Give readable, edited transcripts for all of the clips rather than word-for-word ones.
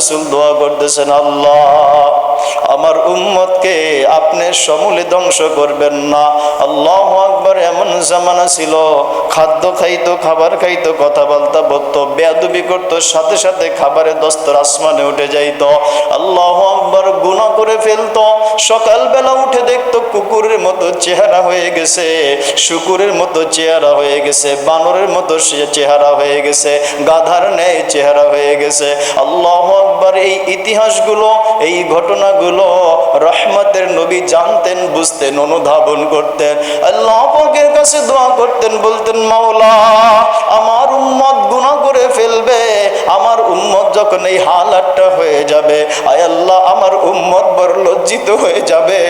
রাসূল দোয়া করতেছেন, আল্লাহ আমার উম্মতকে আপনি সমূলে ধ্বংস করবেন না। আল্লাহু আকবার। এমন জামানা ছিল, খাদ্য খাইতো, খাবার খাইতো, কথাবার্তা বলতো, বেয়াদবি করতো, সাথে সাথে খাবারের দস্তর আসমানে উঠে যাইতো। আল্লাহু আকবার। গুনাহ করে ফেলতো, সকালবেলা উঠে দেখতো কুকুরের মতো চেহারা হয়ে গেছে, শুকুরের মতো চেহারা হয়ে গেছে, বানরের মতো চেহারা হয়ে গেছে, গাধার ন্যায় চেহারা হয়ে গেছে। আল্লাহু আকবার। এই ইতিহাসগুলো, এই ঘটনাগুলো রহমতের নবী জানতেন, বুঝতেন, অনুধাবন করতেন। আল্লাহ পাকের কাছে দোয়া করতেন, বলতেন, মাওলা আমার উম্মত গুনাহ করে ফেলবে, আমার উম্মত যখন এই হালাতটা হয়ে যাবে, আয় আল্লাহ আমার উম্মত বড় লজ্জিত হয়ে যাবে।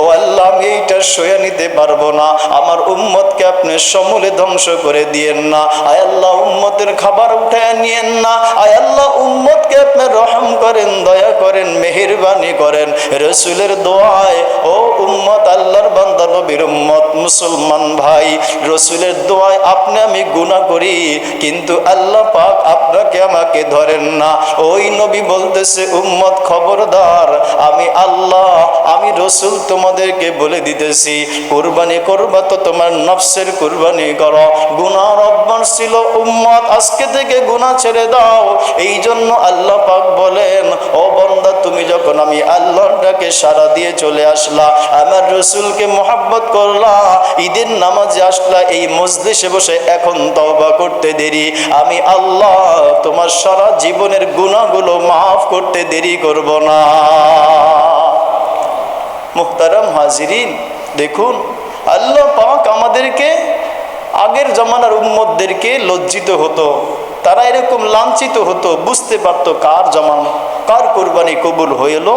ও আল্লাহ আমি এইটা সয়ে নিতে পারবো না, আমার উম্মতকে আপনি সমূলে ধ্বংস করে দিয়েন না। আয় আল্লাহ উম্মতের খাবার উঠায় নিয়েন না। আয় আল্লাহ উম্মতকে আপনি রহম করেন, দয়া করেন, মেহেরবানি করেন। রাসূলের দোয়ায়, ও উম্মত, আল্লাহর বান্দা নবীর উম্মত, মুসলমান ভাই, রাসূলের দোয়ায় আপনি আমি গুনাহ করি, কিন্তু আল্লাহ পাক আপনাকে আমাকে ধরেন না। ওই নবী বলতেছে, উম্মত খবরদার, আমি আল্লাহ, আমি রাসূল তোমাদেরকে বলে দিতেছি, কুরবানি করবা তো তোমার নফসের কুরবানি করো। গুনাহর অভ্যাস ছিল উম্মত, আজকে থেকে গুনাহ ছেড়ে দাও। এই জন্য আল্লাহ পাক বলেন, ও বান্দা তুমি যখন আমি আল্লাহটাকে সারা দিয়ে চলে আসলা, আমার রাসূলকে মহব্বত করলা, ঈদের নামাজে আসলা, এই মজলিসে বসে এখন তওবা করতে দেরি, আমি আল্লাহ তোমার সারা জীবনের গুনাহগুলো মাফ করতে দেরি করব না। মুহতারাম হাজিরিন, দেখুন আল্লাহ পাক আমাদেরকে, আগের জামানার উম্মতদেরকে লজ্জিত হতো, তারা এরকম লাঞ্ছিত হতো, বুঝতে পারতো কার জামানা, কার কোরবানি কবুল হইল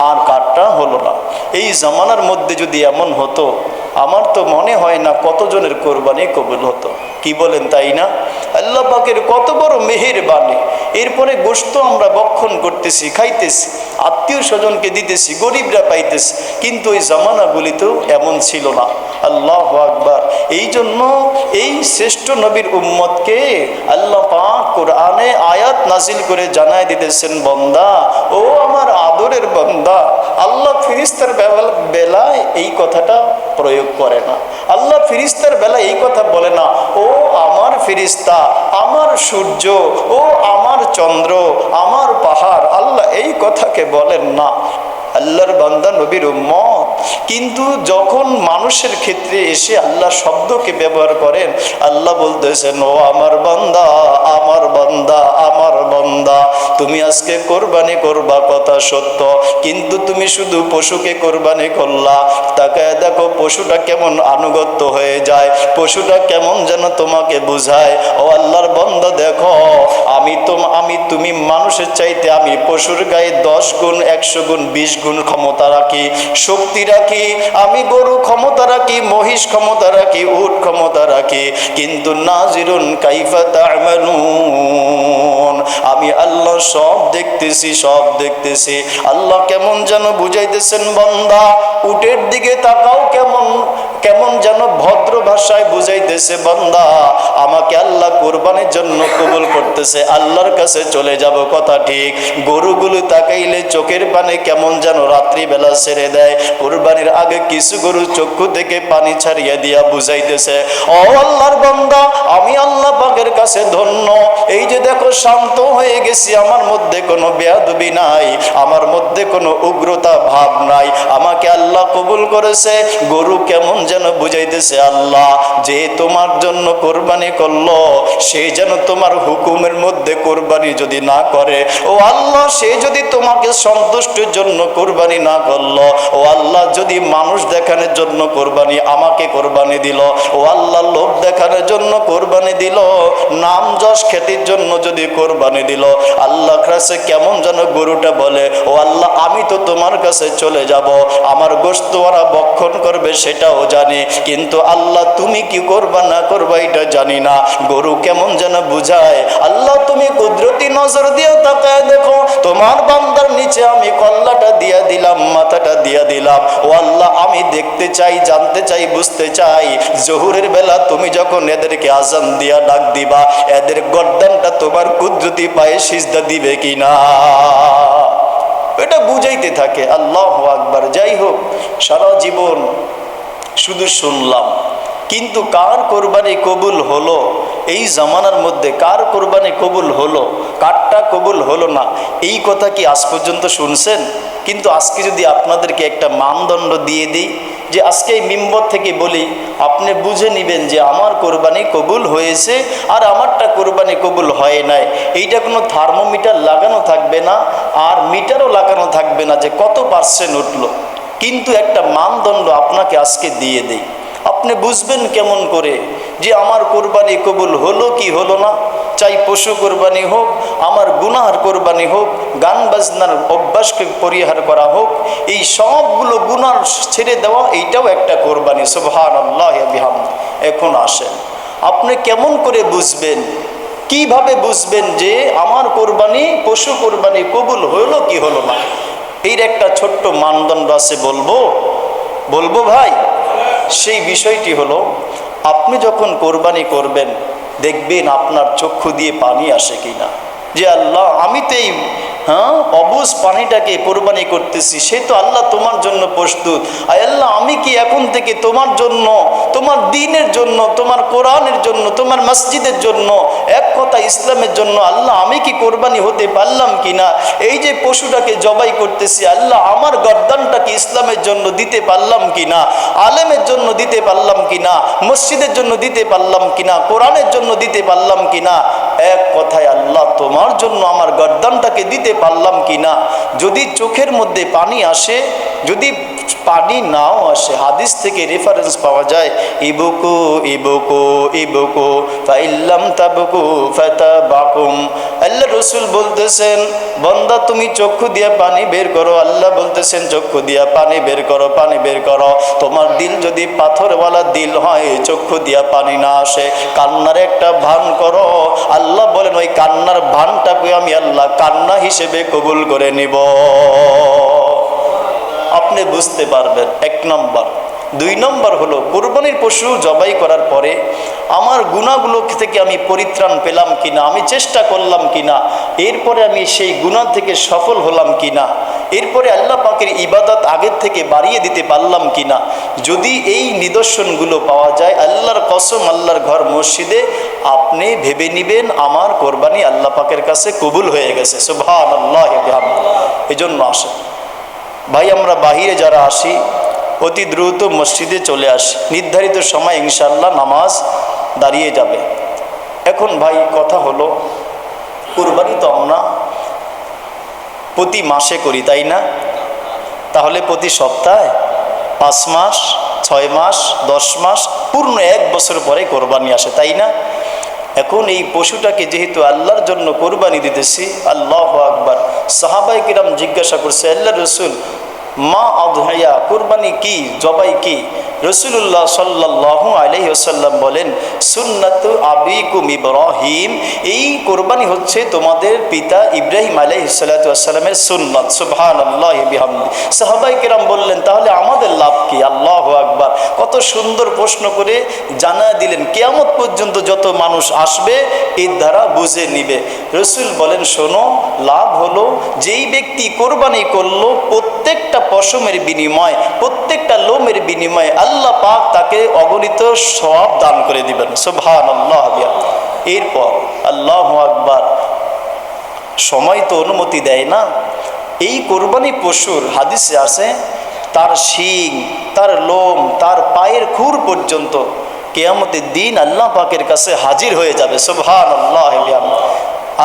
আর কারটা হলো না। এই জামানার মধ্যে যদি এমন হতো, আমার তো মনে হয় না কতজনের কোরবানি কবুল হতো। কি বলেন, তাই না? আল্লাহ পাকের কত বড় মেহেরবানি। এরপরে গোশত আমরা ভক্ষণ করতেছি, খাইতেছি, আত্মীয় স্বজনকে দিতেছি, গরিবরা পাইতেছি, কিন্তু ওই জামানাগুলিতেও এমন ছিল না। আল্লাহু আকবার। এই জন্য এই শ্রেষ্ঠ নবীর উম্মতকে আল্লাহ পাক কোরআনে আয়াত নাজিল করে জানায় দিতেছেন, বান্দা, ও আমার আদরের বান্দা, আল্লাহ ফেরেশতার বেলায় এই কথাটা প্রয়োগ করে না। আল্লাহ ফেরেশতার বেলায় এই কথা বলে না, ও আমার ফেরেশতা, আমার সূর্য, ও আমার চন্দ্র, আমার পাহাড়, আল্লাহ এই কথাকে বলেন না। আল্লাহর বান্দা নবীর উম্মত, কিন্তু যখন মানুষের ক্ষেত্রে এসে আল্লাহ শব্দকে ব্যবহার করেন, আল্লাহ বলতেছেন, ও আমার বান্দা, আমার বান্দা, আমার বান্দা, তুমি আজকে কোরবানি করবা, কথা সত্য, কিন্তু তুমি শুধু পশুকে কোরবানি করলা। তাকায় দেখো পশুটা কেমন আনুগত্য হয়ে যায়, পশুটা কেমন যেন তোমাকে বুঝায়। ও আল্লাহর বান্দা দেখো, আমি তুমি মানুষের চাইতে আমি পশুর গায়ে 10 গুণ, 100 গুণ, 20 গুণ ক্ষমতা রাখি, শক্তি রাখি। আমি গরু ক্ষমতা রাখি, মহিষ ক্ষমতা রাখি, উট ক্ষমতা রাখি, কিন্তু নাজিরুন কাইফা তা'মালুন, আমি আল্লাহ সব দেখতেছি, সব দেখতেছি। আল্লাহ কেমন যেন বুঝাইতেছেন, বান্দা উটের দিকে তাকাও, কেমন যেন ভদ্র ভাষায় বুঝাইতেছে, বান্দা আমাকে আল্লাহ কোরবানির জন্য কবুল করতেছে, আল্লাহর কাছে চলে যাব, কথা ঠিক। গরুগুলো তাকাইলে চোখের পানি কেমন যেন রাত্রিবেলা ছেড়ে দেয়। কোরবানির আগে কিছু গরু চক্ষু থেকে পানি ছাড়িয়ে দিয়া বুঝাইতেছে, ও আল্লাহর বান্দা, আমি আল্লাহ পাকের কাছে ধন্য। এই যে দেখো শান্ত হয়ে গেছি, আমার মধ্যে কোনো বেয়াদবি নাই, আমার মধ্যে কোনো উগ্রতা ভাব নাই, আমাকে আল্লাহ কবুল করেছে। গরু কেমন যেন বুঝাইতেছে, আল্লাহ যে তোমার জন্য কোরবানি করলো, সে যেন তোমার হুকুমের মধ্যে কোরবানি যদি না করে, ও আল্লাহ সে যদি তোমাকে সন্তুষ্টির জন্য কোরবানি না করলো, ও আল্লাহ যদি মানুষ দেখানোর জন্য কোরবানি আমাকে কোরবানি দিল, ও আল্লাহ লোক দেখানোর জন্য কোরবানি দিল, নাম যশ খ্যাতির জন্য যদি কোরবানি দিল, আল্লাহ কাছে কেমন যেন গরুটা বলে, ও আল্লাহ আমি তো তোমার কাছে চলে যাব, আমার গোশত ওরা ভক্ষণ করবে সেটাও জানি, কিন্তু আল্লাহ তুমি কি করবা না করবা এটা জানি না। গরু কেমন যেন বুঝায়, আল্লাহ তুমি কুদরতি নজর দিয়ে তাকায় দেখো, তোমার বান্দার নিচে আমি কল্লাটা দিয়া দিলাম, মাথাটা দিয়া দিলাম, ও আল্লাহ আমি দেখতে চাই, জানতে চাই, বুঝতে চাই, জোহরের বেলা তুমি যখন এদেরকে আজান দিয়া ডাক দিবা, এদের গর্দানটা তোমার কুদরতি পায়ে সিজদা দিবে কিনা। এটা বুঝাইতে থাকে। আল্লাহু আকবার। যাই হোক, সারা জীবন শুধু শুনলাম, কিন্তু কার কোরবানি কবুল হলো এই জামানার মধ্যে, কার কোরবানি কবুল হলো, কারটা কবুল হলো না, এই কথা কি আজ পর্যন্ত শুনছেন? কিন্তু আজকে যদি আপনাদেরকে একটা মানদণ্ড দিয়ে দিই, যে আজকে এই মিম্বর থেকে বলি, আপনি বুঝে নেবেন যে আমার কোরবানি কবুল হয়েছে আর আমারটা কোরবানি কবুল হয় নাই। এইটা কোনো থার্মোমিটার লাগানো থাকবে না, আর মিটারও লাগানো থাকবে না যে কত পার্সেন্ট উঠলো, কিন্তু একটা মানদণ্ড আপনাকে আজকে দিয়ে দেই। আপনি বুঝবেন কেমন করে যে আমার কোরবানি কবুল হলো কি হলো না? চাই পশু কোরবানি হোক, আমার গুনাহর কোরবানি হোক, গান বাজনার অভ্যাসকে পরিহার করা হোক, এই সবগুলো গুনাহ ছেড়ে দেওয়া, এইটাও একটা কোরবানি। সুবহানাল্লাহ ওয়া বিহামদিহি। এখন আসেন, আপনি কেমন করে বুঝবেন, কিভাবে বুঝবেন যে আমার কোরবানি, পশু কোরবানি কবুল হলো কি হলো না? এর একটা ছোট্ট মানদণ্ড আছে, বলবো ভাই। সেই বিষয়টি হলো, আপনি যখন কোরবানি করবেন, দেখবেন আপনার চক্ষু দিয়ে পানি আসে কিনা, যে আল্লাহ আমি তো এই অবুঝ পানিটাকে কোরবানি করতেছি, সে তো আল্লাহ তোমার জন্য প্রস্তুত। আর আল্লাহ আমি কি এখন থেকে তোমার জন্য, তোমার দ্বীনের জন্য, তোমার কোরআনের জন্য, তোমার মসজিদের জন্য, এক কথা ইসলামের জন্য, আল্লাহ আমি কি কোরবানি হতে পারলাম কিনা? এই যে পশুটাকে জবাই করতেছি, আল্লাহ আমার গর্দানটাকে ইসলামের জন্য দিতে পারলাম কিনা, আলেমের জন্য দিতে পারলাম কিনা, মসজিদের জন্য দিতে পারলাম কিনা, কোরআনের জন্য দিতে পারলাম কিনা? এক কথায় আল্লাহ তোমার জন্য আমার গর্দানটাকে দিতে পারলাম কিনা? যদি চোখের মধ্যে পানি আসে, যদি পানি নাও আসে, হাদিস থেকে রেফারেন্স পাওয়া যায়, ইবুকু ইবুকু ইবুকু ফাইল্লাম তাবকু ফাতাবাকুম। আল্লাহ রসুল বলতেছেন, বান্দা তুমি চক্ষু দিয়া পানি বের করো। আল্লাহ বলতেছেন চক্ষু দিয়া পানি বের করো, পানি বের করো। তোমার দিল যদি পাথরওয়ালা দিল হয়, চক্ষু দিয়া পানি না আসে, কান্নার একটা ভান করো। আল্লাহ বলেন ওই কান্নার ভানটাকে আমি আল্লাহ কান্না হিসেবে কবুল করে নিব। আপনি বুঝতে পারবেন, এক নম্বর। দুই নম্বর হলো, কোরবানির পশু জবাই করার পরে আমার গুনাহগুলো থেকে আমি পরিত্রাণ পেলাম কিনা, আমি চেষ্টা করলাম কিনা, এরপরে আমি সেই গুনাহ থেকে সফল হলাম কিনা, এরপরে আল্লাহ পাকের ইবাদত আগের থেকে বাড়িয়ে দিতে পারলাম কিনা। যদি এই নিদর্শনগুলো পাওয়া যায়, আল্লাহর কসম, আল্লাহর ঘর মসজিদে, আপনি ভেবে নিবেন আমার কোরবানি আল্লাহ পাকের কাছে কবুল হয়ে গেছে। সুবহানাল্লাহ ওয়া বিহামদিহি। এজন্য আসেন ভাই, আমরা বাহিরে যারা আসি, অতি দ্রুত মসজিদে চলে আসি, নির্ধারিত সময় ইনশাআল্লাহ নামাজ দাঁড়িয়ে যাবে। এখন ভাই কথা হলো, কুরবানি তো আমরা প্রতি মাসে করি, তাই না? তাহলে প্রতি সপ্তাহে 5 মাস, 6 মাস, 10 মাস, পূর্ণ 1 বছর পরে কোরবানি আসে, তাই না? এখন এই পশুটাকে যেহেতু আল্লাহর জন্য কোরবানি দিতেছি, আল্লাহু আকবার, সাহাবায়ে কিরাম জিজ্ঞাসা করছে, আল্লাহ রসুল মা আদহিয়া, কোরবানি কি, জবাই কি? রসুল্লাহ সাল্লাল্লাহু আলাইহি ওয়াসাল্লাম বলেন, সুন্নাতু আবিকুম ইব্রাহিম, এই কোরবানি হচ্ছে তোমাদের পিতা ইব্রাহিম আলাইহিস সালাতু ওয়াস সালামের সুন্নাত। সুবহানাল্লাহ ওয়া বিহামদিহি। সাহাবায়ে কেরাম বললেন, তাহলে আমাদের লাভ কি? আল্লাহু আকবার, কত সুন্দর প্রশ্ন করে জানা দিলেন। কিয়ামত পর্যন্ত যত মানুষ আসবে এর দ্বারা বুঝে নিবে। রসুল বলেন, শোনো, লাভ হলো যেই ব্যক্তি কোরবানি করলো, প্রত্যেকটা পশমের বিনিময়, প্রত্যেকটা লোমের বিনিময়ে আল্লাহ পাক তাকে অগণিত সওয়াব দান করে দিবেন। সুবহানাল্লাহ। এরপর আল্লাহু আকবার, সময় তো অনুমতি দেয় না। এই কোরবানি পশুর হাদিসে আছে, তার শিং, তার লোম, তার পায়ের খুর পর্যন্ত কিয়ামতের দিন আল্লাহ পাকের কাছে হাজির হয়ে যাবে। সুবহানাল্লাহ।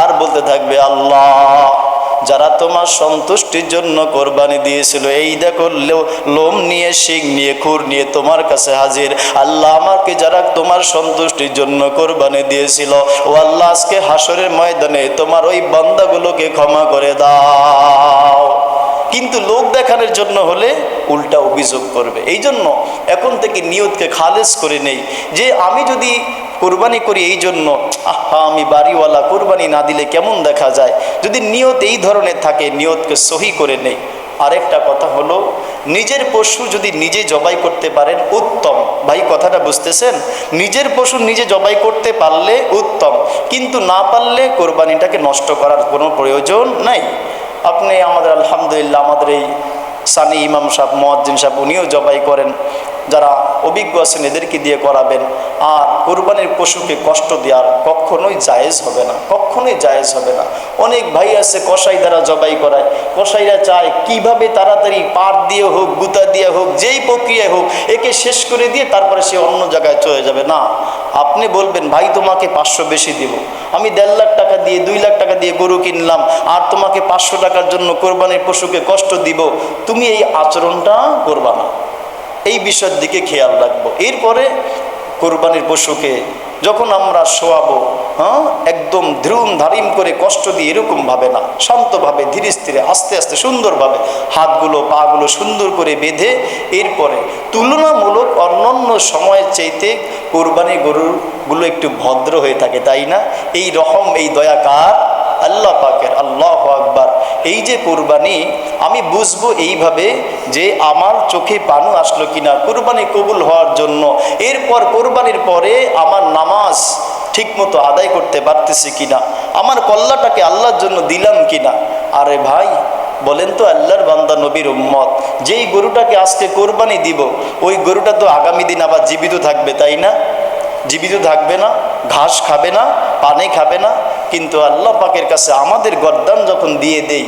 আর বলতে থাকবে, আল্লাহ যারা তোমার সন্তুষ্টির জন্য কোরবানি দিয়েছিল, এই দেখো লোম নিয়ে, শিং নিয়ে, খুর নিয়ে তোমার কাছে হাজির। আল্লাহ আমাকে যারা তোমার সন্তুষ্টির জন্য কোরবানি দিয়েছিল, ও আল্লাহ আজকে হাসরের ময়দানে তোমার ওই বান্দাগুলোকে ক্ষমা করে দাও। কিন্তু লোক দেখানোর জন্য হলে উল্টা অভিযোগ করবে। এই জন্য এখন থেকে নিয়তকে খালেস করে নেই, যে আমি যদি কোরবানি করি এই জন্য, আহা আমি বাড়িওয়ালা, কোরবানি না দিলে কেমন দেখা যায়। যদি নিয়ত এই ধরনের থাকে, নিয়তকে সহি করে নেই। আরেকটা কথা হলো, নিজের পশু যদি নিজে জবাই করতে পারেন উত্তম। ভাই কথাটা বুঝতেছেন? নিজের পশু নিজে জবাই করতে পারলে উত্তম, কিন্তু না পারলে কোরবানিটাকে নষ্ট করার কোনো প্রয়োজন নাই। আপনি আমাদের আলহামদুলিল্লাহ আমাদের এই সানি ইমাম সাহেব মুয়াজ্জিন সাহেব উনিও জবাই করেন, যারা অভিজ্ঞ আছেন এদেরকে দিয়ে করাবেন। আর কুরবানির পশুকে কষ্ট দেওয়ার কখনোই জায়েজ হবে না, কখনোই জায়েজ হবে না। অনেক ভাই আছে কসাই দ্বারা জবাই করায়, কসাইরা চায় কিভাবে তাড়াতাড়ি পাট দিয়ে হোক, গুতা দিয়ে হোক, যেই প্রক্রিয়ায় হোক একে শেষ করে দিয়ে তারপরে সে অন্য জায়গায় চলে যাবে। না, আপনি বলবেন ভাই তোমাকে 500 বেশি দিব, আমি 1.5 লাখ টাকা দিয়ে 2 লাখ টাকা দিয়ে গরু কিনলাম, আর তোমাকে 500 টাকার জন্য কোরবানির পশুকে কষ্ট দিব, তুমি এই আচরণটা করবা না। এই বিষয়ের দিকে খেয়াল রাখবো। এরপরে কোরবানির পশুকে যখন আমরা শোয়াবো, একদম ধ্রুম ধারিম করে কষ্ট দিয়ে এরকমভাবে না, শান্তভাবে ধীরে স্থিরে আস্তে আস্তে সুন্দরভাবে হাতগুলো পাগুলো সুন্দর করে বেঁধে, এরপরে তুলনামূলক অন্যান্য সময়ের চাইতে কোরবানি গরুগুলো একটু ভদ্র হয়ে থাকে, তাই না? এই রহম এই দয়া কার? আল্লাহ পাকের। আল্লাহু আকবার। এই যে কুরবানি আমি বুঝবো এইভাবে যে আমার চোখে পানি আসলো কিনা কুরবানি কবুল হওয়ার জন্য, এরপর কুরবানির পরে আমার নামাজ ঠিকমতো আদায় করতে পারতেছি কিনা, আমার কল্লাটাকে আল্লাহর জন্য দিলাম কিনা। আরে ভাই বলেন তো, আল্লাহর বান্দা নবীর উম্মত, যেই গরুটাকে আজকে কোরবানি দিব ওই গরুটা তো আগামী দিন আবার জীবিত থাকবে, তাই না? জীবিত থাকবে না, ঘাস খাবে না, পানি খাবে না। কিন্তু আল্লাহ পাকের কাছে আমাদের গর্দান যখন দিয়ে দেই,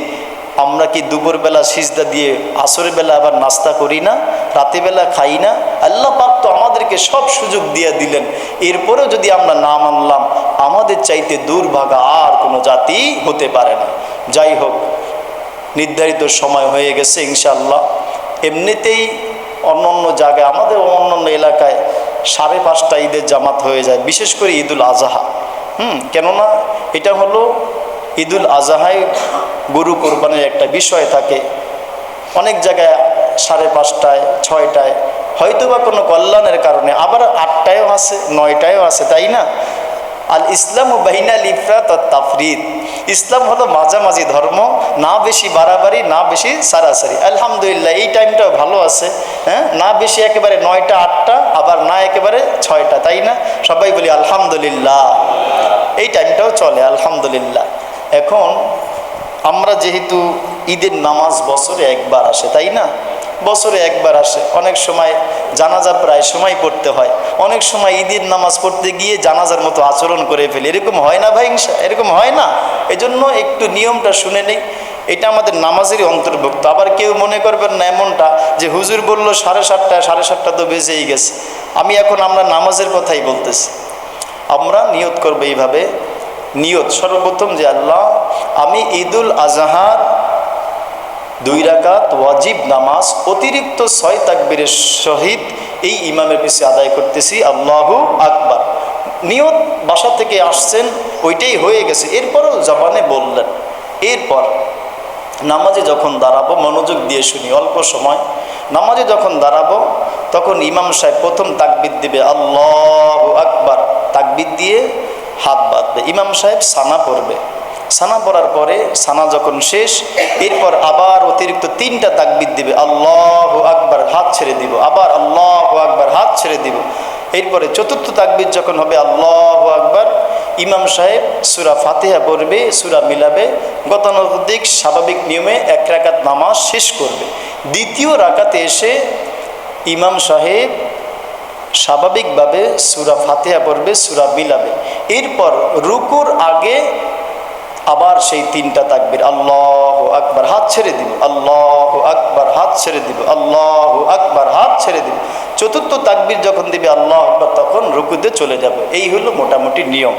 আমরা কি দুপুরবেলা সিজদা দিয়ে আসরের বেলা আবার নাস্তা করি না, রাতেবেলা খাই না? আল্লাহ পাক তো আমাদেরকে সব সুযোগ দিয়ে দিলেন, এরপরেও যদি আমরা না মানলাম, আমাদের চাইতে দুর্ভাগা আর কোনো জাতি হতে পারে না। যাই হোক, নির্ধারিত সময় হয়ে গেছে ইনশাআল্লাহ। এমনিতেই অন্য জায়গায় আমাদের অন্য এলাকায় 5:30 ঈদের জামাত হয়ে যায়, বিশেষ করে ঈদুল আজহা। কেননা এটা হলো ঈদুল আজহায় গরু কোরবানির একটা বিষয় থাকে। অনেক জায়গায় 5:30টায় 6টায়, হয়তো বা কোনো কল্যাণের কারণে, আবার 8টায়ও আছে 9টায়ও আছে, তাই না? আল ইসলাম ও বাইনাল ইফরাত ও তাফরিদ। ইসলাম হলো মাঝামাঝি ধর্ম, না বেশি বাড়াবাড়ি না বেশি সারাসারি। আলহামদুলিল্লাহ এই টাইমটাও ভালো আছে, না বেশি একেবারে 9টা 8টা, আবার না একেবারে 6টা, তাই না? সবাই বলি আলহামদুলিল্লাহ, এই টাইমটাও চলে আলহামদুলিল্লাহ। এখন আমরা যেহেতু ঈদের নামাজ বছরে একবার আসে, তাই না? বছরে একবার আসে, অনেক সময় জানাজা প্রায় সময় পড়তে হয়, অনেক সময় ঈদের নামাজ পড়তে গিয়ে জানাজার মতো আচরণ করে ফেলি, এরকম হয় না ভাই? এরকম হয় না? এজন্য একটু নিয়মটা শুনে নেই, এটা আমাদের নামাজেরই অন্তর্ভুক্ত। আবার কেউ মনে করবেন না এমনটা যে হুজুর বলল 7:30 তো বেজেই গেছে, আমরা নামাজের কথাই বলতেছি। আমরা নিয়ত করবো এইভাবে, নিয়ত সর্বপ্রথম যে আল্লাহ, আমি ঈদুল আজহার 2 রাকাত ওয়াজিব নামাজ অতিরিক্ত 6 তাকবীরের সহিত এই ইমামের পিছে আদায় করতেছি, আল্লাহু আকবার। নিয়ত বাসা থেকে আসছেন, ওইটাই হয়ে গেছে, এরপরও জবানে বললেন। এরপর নামাজে যখন দাঁড়াবো, মনোযোগ দিয়ে শুনি, অল্প সময়। নামাজে যখন দাঁড়াবো তখন ইমাম সাহেব প্রথম তাকবীর দিবে আল্লাহু আকবার, তাকবীর দিয়ে হাত বাঁধবে। ইমাম সাহেব সানা পড়বে, সানা পড়ার পরে সানা যখন শেষ, এরপর আবার অতিরিক্ত 3টা তাকবীর দিবে, আল্লাহু আকবার, হাত ছেড়ে দিব, আবার আল্লাহু আকবার, হাত ছেড়ে দিব। এরপরে চতুর্থ তাকবীর যখন হবে আল্লাহু আকবার, ইমাম সাহেব সূরা ফাতিহা পড়বে, সূরা মিলাবে, গতানুগতিক স্বাভাবিক নিয়মে 1 রাকাত নামাজ শেষ করবে। দ্বিতীয় রাকাতে এসে ইমাম সাহেব স্বাভাবিকভাবে সূরা ফাতিহা পড়বে, সূরা মিলাবে। এরপর রুকুর আগে আবার সেই 3টা তাকবীর, আল্লাহু আকবার, হাত ছেড়ে দিব, আল্লাহু আকবার, হাত ছেড়ে দিব, আল্লাহু আকবার, হাত ছেড়ে দিব। চতুর্থ তাকবীর যখন দিবে আল্লাহু আকবার, তখন রুকুতে চলে যাবে। এই হলো মোটামুটি নিয়ম।